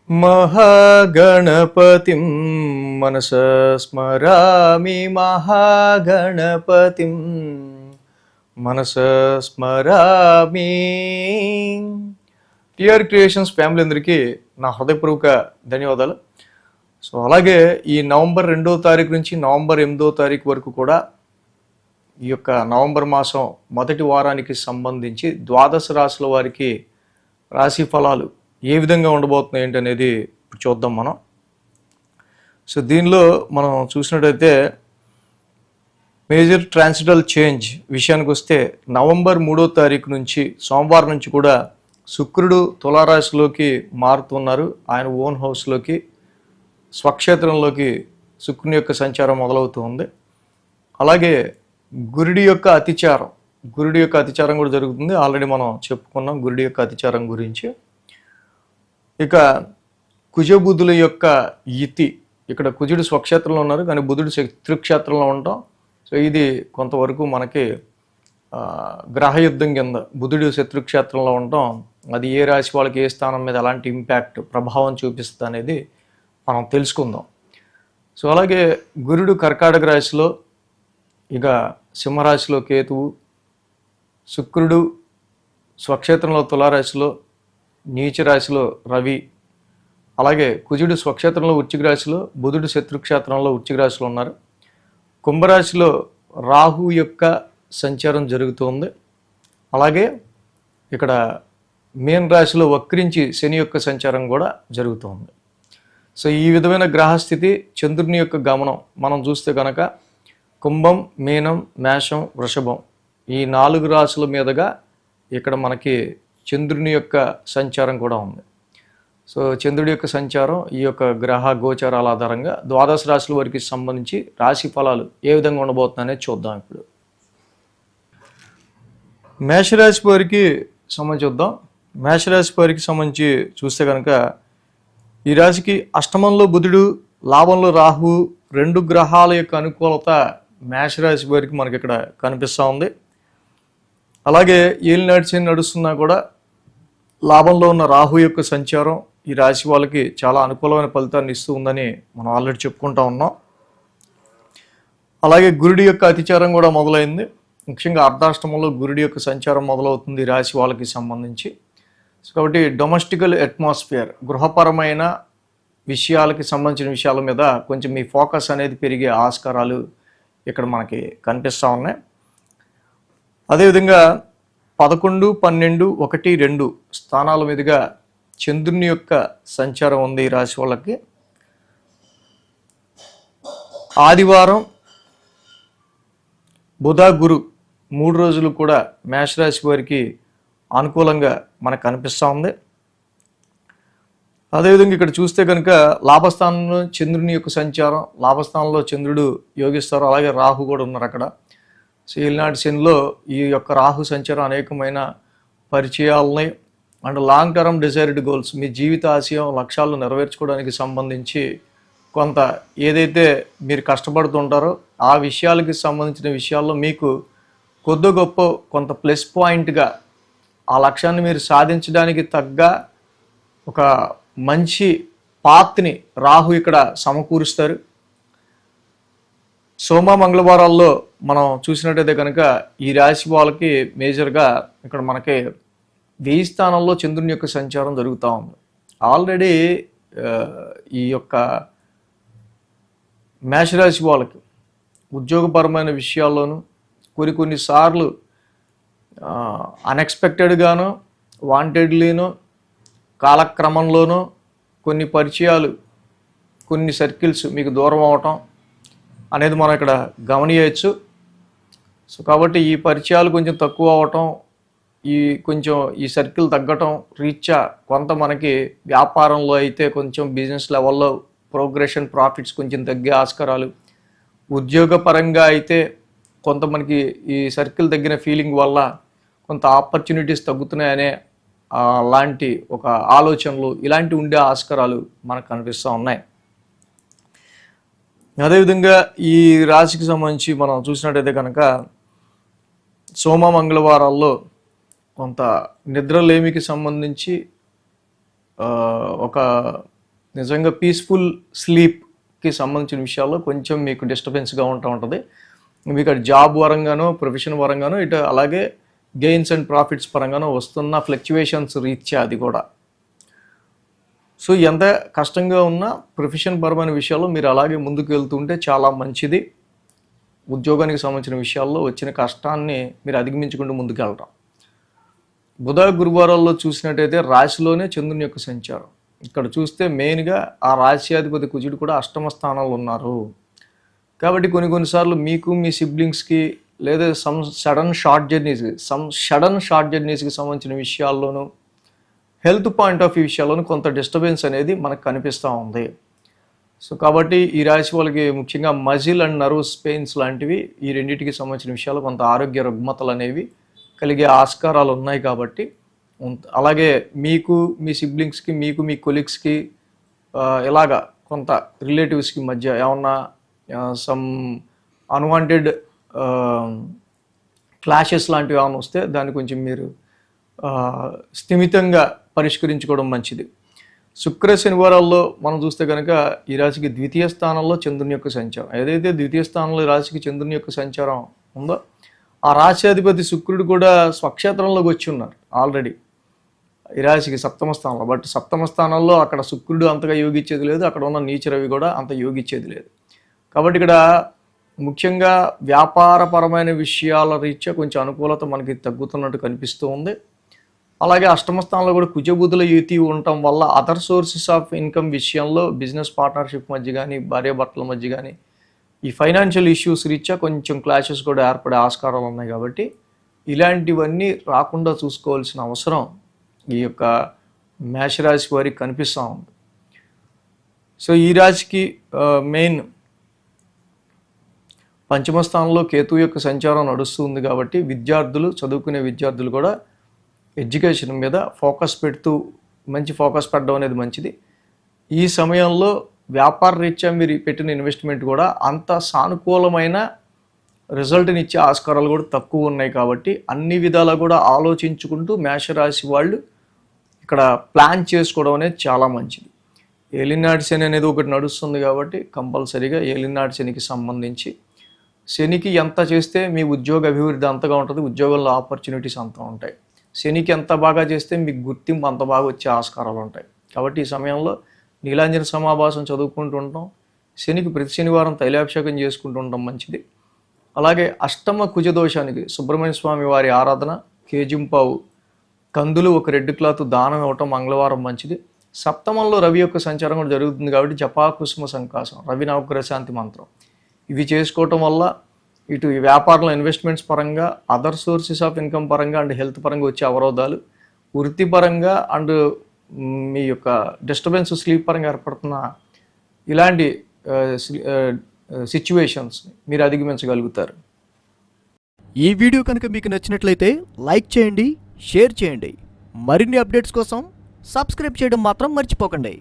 మహాగణపతిం మనసా స్మరామి మహాగణపతిం మనసా స్మరామి. TR creations family అందరికీ నా హృదయపూర్వక ధన్యవాదాలు. సో అలాగే ఈ నవంబర్ 2వ తారీఖు నుంచి నవంబర్ 8వ తారీఖు వరకు కూడా ఈ యొక్క నవంబర్ మాసం మొదటి వారానికి సంబంధించి ద్వాదశ రాశుల వారికి రాశి ఫలాలు ఏ విధంగా ఉండబోతున్నాయి ఏంటి అనేది ఇప్పుడు చూద్దాం మనం. సో దీనిలో మనం చూసినట్టయితే మేజర్ ట్రాన్సిటల్ చేంజ్ విషయానికి వస్తే నవంబర్ 3వ తారీఖు నుంచి సోమవారం నుంచి కూడా శుక్రుడు తులారాశిలోకి మారుతున్నారు. ఆయన ఓన్ హౌస్లోకి స్వక్షేత్రంలోకి శుక్రుని యొక్క సంచారం మొదలవుతుంది. అలాగే గురుడి యొక్క అతిచారం కూడా జరుగుతుంది. ఆల్రెడీ మనం చెప్పుకున్నాం గురుడి యొక్క అతిచారం గురించి. ఇక కుజబుధుల యొక్క యుతి, ఇక్కడ కుజుడు స్వక్షేత్రంలో ఉన్నారు కానీ బుధుడు శత్రుక్షేత్రంలో ఉంటాం. సో ఇది కొంతవరకు మనకి గ్రహయుద్ధం కింద బుధుడు శత్రుక్షేత్రంలో ఉండటం అది ఏ రాశి వాళ్ళకి ఏ స్థానం మీద ఎలాంటి ఇంపాక్ట్ ప్రభావం చూపిస్తుంది అనేది మనం తెలుసుకుందాం. సో అలాగే గురుడు కర్కాటక రాశిలో, ఇక సింహరాశిలో కేతువు, శుక్రుడు స్వక్షేత్రంలో తులారాశిలో, నీచ రాశిలో రవి, అలాగే కుజుడు స్వక్షేత్రంలో వృశ్చిక రాశిలో, బుధుడు శత్రుక్షేత్రంలో వృశ్చిక రాశిలో ఉన్నారు. కుంభరాశిలో రాహు యొక్క సంచారం జరుగుతుంది. అలాగే ఇక్కడ మీన రాశిలో వక్రించి శని యొక్క సంచారం కూడా జరుగుతుంది. సో ఈ విధమైన గ్రహస్థితి, చంద్రుని యొక్క గమనం మనం చూస్తే కనుక కుంభం, మీనం, మేషం, వృషభం ఈ 4 రాశుల మీదుగా ఇక్కడ మనకి చంద్రుని యొక్క సంచారం కూడా ఉంది. సో చంద్రుడి యొక్క సంచారం ఈ యొక్క గ్రహ గోచారాల ఆధారంగా ద్వాదశ రాశుల వారికి సంబంధించి రాశి ఫలాలు ఏ విధంగా ఉండబోతున్నాయనేది చూద్దాం. ఇప్పుడు మేషరాశి వారికి సంబంధించి చూద్దాం. మేషరాశి వారికి సంబంధించి చూస్తే కనుక ఈ రాశికి అష్టమంలో బుధుడు, లాభంలో రాహు 2 గ్రహాల యొక్క అనుకూలత మేషరాశి వారికి మనకి ఇక్కడ కనిపిస్తూ ఉంది. అలాగే ఏలినాటి శని నడుస్తున్నా కూడా లాభంలో ఉన్న రాహు యొక్క సంచారం ఈ రాశి వాళ్ళకి చాలా అనుకూలమైన ఫలితాన్ని ఇస్తూ ఉందని మనం ఆల్రెడీ చెప్పుకుంటా ఉన్నాం. అలాగే గురుడి యొక్క అతిచారం కూడా మొదలైంది. ముఖ్యంగా అర్ధాష్టమంలో గురుడి యొక్క సంచారం మొదలవుతుంది ఈ రాశి వాళ్ళకి సంబంధించి. కాబట్టి డొమెస్టికల్ అట్మాస్ఫియర్, గృహపరమైన విషయాలకి సంబంధించిన విషయాల మీద కొంచెం మీ ఫోకస్ అనేది పెరిగే ఆస్కారాలు ఇక్కడ మనకి కనిపిస్తూ ఉన్నాయి. అదేవిధంగా 11, 12, 1, 2 స్థానాల మీదుగా చంద్రుని యొక్క సంచారం ఉంది ఈ రాశి వాళ్ళకి. ఆదివారం బుధ, గురు 3 రోజులు కూడా మేషరాశి వారికి అనుకూలంగా మనకు కనిపిస్తూ ఉంది. అదేవిధంగా ఇక్కడ చూస్తే కనుక లాభస్థానంలో చంద్రుని యొక్క సంచారం, లాభస్థానంలో చంద్రుడు యోగిస్తారు. అలాగే రాహు కూడా ఉన్నారు అక్కడ. సో ఈనాటి శనిలో ఈ యొక్క రాహు సంచారం అనేకమైన పరిచయాలని and long term desired goals, మీ జీవిత ఆశయం లక్ష్యాలను నెరవేర్చుకోవడానికి సంబంధించి కొంత ఏదైతే మీరు కష్టపడుతుంటారో ఆ విషయాలకి సంబంధించిన విషయాల్లో మీకు కొద్ది గొప్ప కొంత ప్లస్ పాయింట్గా ఆ లక్ష్యాన్ని మీరు సాధించడానికి తగ్గ ఒక మంచి పాత్ని రాహు ఇక్కడ సమకూరుస్తారు. సోమ మంగళవారాల్లో మనం చూసినట్టయితే కనుక ఈ రాశి వాళ్ళకి మేజర్గా ఇక్కడ మనకి 1000 స్థానంలో చంద్రుని యొక్క సంచారం జరుగుతూ ఉంది. ఆల్రెడీ ఈ యొక్క మేషరాశి వాళ్ళకి ఉద్యోగపరమైన విషయాల్లోనూ కొన్నిసార్లు అన్ఎక్స్పెక్టెడ్గానో వాంటెడ్లీనో కాలక్రమంలోనూ కొన్ని పరిచయాలు, కొన్ని సర్కిల్స్ మీకు దూరం అవటం అనేది మనం ఇక్కడ గమనించవచ్చు. సో కాబట్టి ఈ పరిచయాలు కొంచెం తక్కువ అవటం, ఈ సర్కిల్ తగ్గటం రీత్యా కొంత మనకి వ్యాపారంలో అయితే కొంచెం బిజినెస్ లెవెల్లో ప్రోగ్రెషన్, ప్రాఫిట్స్ కొంచెం తగ్గే ఆస్కారాలు, ఉద్యోగపరంగా అయితే కొంత మనకి ఈ సర్కిల్ తగ్గిన ఫీలింగ్ వల్ల కొంత ఆపర్చునిటీస్ తగ్గుతున్నాయనే లాంటి ఒక ఆలోచనలు ఇలాంటి ఉండే ఆస్కారాలు మనకు కనిపిస్తూ ఉన్నాయి. అదేవిధంగా ఈ రాశికి సంబంధించి మనం చూసినట్టయితే కనుక సోమ మంగళవారాల్లో కొంత నిద్రలేమికి సంబంధించి ఒక నిజంగా పీస్ఫుల్ స్లీప్కి సంబంధించిన విషయాల్లో కొంచెం మీకు డిస్టర్బెన్స్గా ఉంటుంది. మీకు అటు జాబ్ పరంగానో ప్రొఫెషన్ పరంగానో ఇటు అలాగే గెయిన్స్ అండ్ ప్రాఫిట్స్ పరంగానో వస్తున్న ఫ్లక్చువేషన్స్ రీత్యా అది కూడా. సో ఎంత కష్టంగా ఉన్నా ప్రొఫెషన్ పరమైన విషయాల్లో మీరు అలాగే ముందుకు వెళ్తుంటే చాలా మంచిది. ఉద్యోగానికి సంబంధించిన విషయాల్లో వచ్చిన కష్టాన్ని మీరు అధిగమించుకుంటూ ముందుకెళ్ళటం. బుధ గురువారాల్లో చూసినట్టయితే రాశిలోనే చంద్రుని యొక్క సంచారం. ఇక్కడ చూస్తే మెయిన్గా ఆ రాశ్యాధిపతి కుజుడు కూడా అష్టమ స్థానంలో ఉన్నారు. కాబట్టి కొన్నిసార్లు మీకు మీ సిబ్లింగ్స్కి లేదా సడన్ షార్ట్ జర్నీస్కి సంబంధించిన విషయాల్లోనూ హెల్త్ పాయింట్ ఆఫ్ వ్యూ విషయాల్లోనూ కొంత డిస్టర్బెన్స్ అనేది మనకు కనిపిస్తూ ఉంది. సో కాబట్టి ఈ రాశి వాళ్ళకి ముఖ్యంగా మజిల్ అండ్ నర్వ్స్ పెయిన్స్ లాంటివి ఈ రెండింటికి సంబంధించిన విషయాలు కొంత ఆరోగ్య రుగ్మతలు అనేవి కలిగే ఆస్కారాలు ఉన్నాయి. కాబట్టి అలాగే మీకు మీ సిబ్లింగ్స్కి మీకు మీ కొలీగ్స్కి ఇలాగా కొంత రిలేటివ్స్కి మధ్య ఏమన్నా సమ్ అన్వాంటెడ్ క్లాషెస్ లాంటివి ఏమైనా వస్తే దాన్ని కొంచెం మీరు స్థిమితంగా పరిష్కరించుకోవడం మంచిది. శుక్ర శనివారాల్లో మనం చూస్తే కనుక ఈ రాశికి ద్వితీయ స్థానంలో చంద్రుని యొక్క సంచారం. ఏదైతే ద్వితీయ స్థానంలో ఈ రాశికి చంద్రుని యొక్క సంచారం ఉందో ఆ రాశ్యాధిపతి శుక్రుడు కూడా స్వక్షేత్రంలోకి వచ్చి ఉన్నారు ఆల్రెడీ ఈ రాశికి సప్తమ స్థానంలో. బట్ సప్తమ స్థానంలో అక్కడ శుక్రుడు అంతగా యోగిచ్చేది లేదు, అక్కడ ఉన్న నీచ రవి కూడా అంత యోగిచ్చేది లేదు. కాబట్టి ఇక్కడ ముఖ్యంగా వ్యాపారపరమైన విషయాల రీత్యా కొంచెం అనుకూలత మనకి తగ్గుతున్నట్టు కనిపిస్తూ ఉంది. అలాగే అష్టమ స్థానంలో కూడా కుజబుధుల యుతి ఉండటం వల్ల అదర్ సోర్సెస్ ఆఫ్ ఇన్కమ్ విషయంలో బిజినెస్ పార్ట్నర్షిప్ మధ్య కానీ భార్యాభర్తల మధ్య కానీ ఈ ఫైనాన్షియల్ ఇష్యూస్ రీత్యా కొంచెం క్లాషెస్ కూడా ఏర్పడే ఆస్కారాలు ఉన్నాయి. కాబట్టి ఇలాంటివన్నీ రాకుండా చూసుకోవాల్సిన అవసరం ఈ యొక్క మేషరాశి వారికి కనిపిస్తూ ఉంది. సో ఈ రాశికి మెయిన్ పంచమ స్థానంలో కేతు యొక్క సంచారం నడుస్తుంది. కాబట్టి చదువుకునే విద్యార్థులు కూడా ఎడ్యుకేషన్ మీద మంచి ఫోకస్ పెట్టడం అనేది మంచిది. ఈ సమయంలో వ్యాపార రీత్యా మీరు పెట్టిన ఇన్వెస్ట్మెంట్ కూడా అంత సానుకూలమైన రిజల్ట్ని ఇచ్చే ఆస్కారాలు కూడా తక్కువ ఉన్నాయి. కాబట్టి అన్ని విధాలా కూడా ఆలోచించుకుంటూ మేషరాశి వాళ్ళు ఇక్కడ ప్లాన్ చేసుకోవడం అనేది చాలా మంచిది. ఏలినాటి శని అనేది ఒకటి నడుస్తుంది. కాబట్టి కంపల్సరీగా ఏలినాటి శనికి సంబంధించి శనికి ఎంత చేస్తే మీ ఉద్యోగ అభివృద్ధి అంతగా ఉంటుంది, ఉద్యోగంలో ఆపర్చునిటీస్ అంతా ఉంటాయి. శనికి ఎంత బాగా చేస్తే మీకు గుర్తింపు అంత బాగా వచ్చే ఆస్కారాలు ఉంటాయి. కాబట్టి ఈ సమయంలో నీలాంజన సమాభాసం చదువుకుంటూ ఉంటాం. శనికి ప్రతి శనివారం తైలాభిషేకం చేసుకుంటూ ఉండడం మంచిది. అలాగే అష్టమ కుజదోషానికి సుబ్రహ్మణ్య స్వామి వారి ఆరాధన, కేజింపావు కందులు, ఒక రెడ్ క్లాత్ దానం ఇవ్వటం మంగళవారం మంచిది. సప్తమంలో రవి యొక్క సంచారం కూడా జరుగుతుంది. కాబట్టి జపాకుసుమ సంకాసం, రవి నవగ్రహ శాంతి మంత్రం ఇవి చేసుకోవటం వల్ల ఇటు ఈ వ్యాపారంలో ఇన్వెస్ట్మెంట్స్ పరంగా, అదర్ సోర్సెస్ ఆఫ్ ఇన్కమ్ పరంగా అండ్ హెల్త్ పరంగా వచ్చే అవరోధాలు, వృత్తిపరంగా అండ్ మీ యొక్క డిస్టర్బెన్స్ స్లీప్ పరంగా ఏర్పడుతున్న ఇలాంటి సిచ్యువేషన్స్ మీరు అధిగమించగలుగుతారు. ఈ వీడియో కనుక మీకు నచ్చినట్లయితే లైక్ చేయండి, షేర్ చేయండి. మరిన్ని అప్డేట్స్ కోసం సబ్స్క్రైబ్ చేయడం మాత్రం మర్చిపోకండి.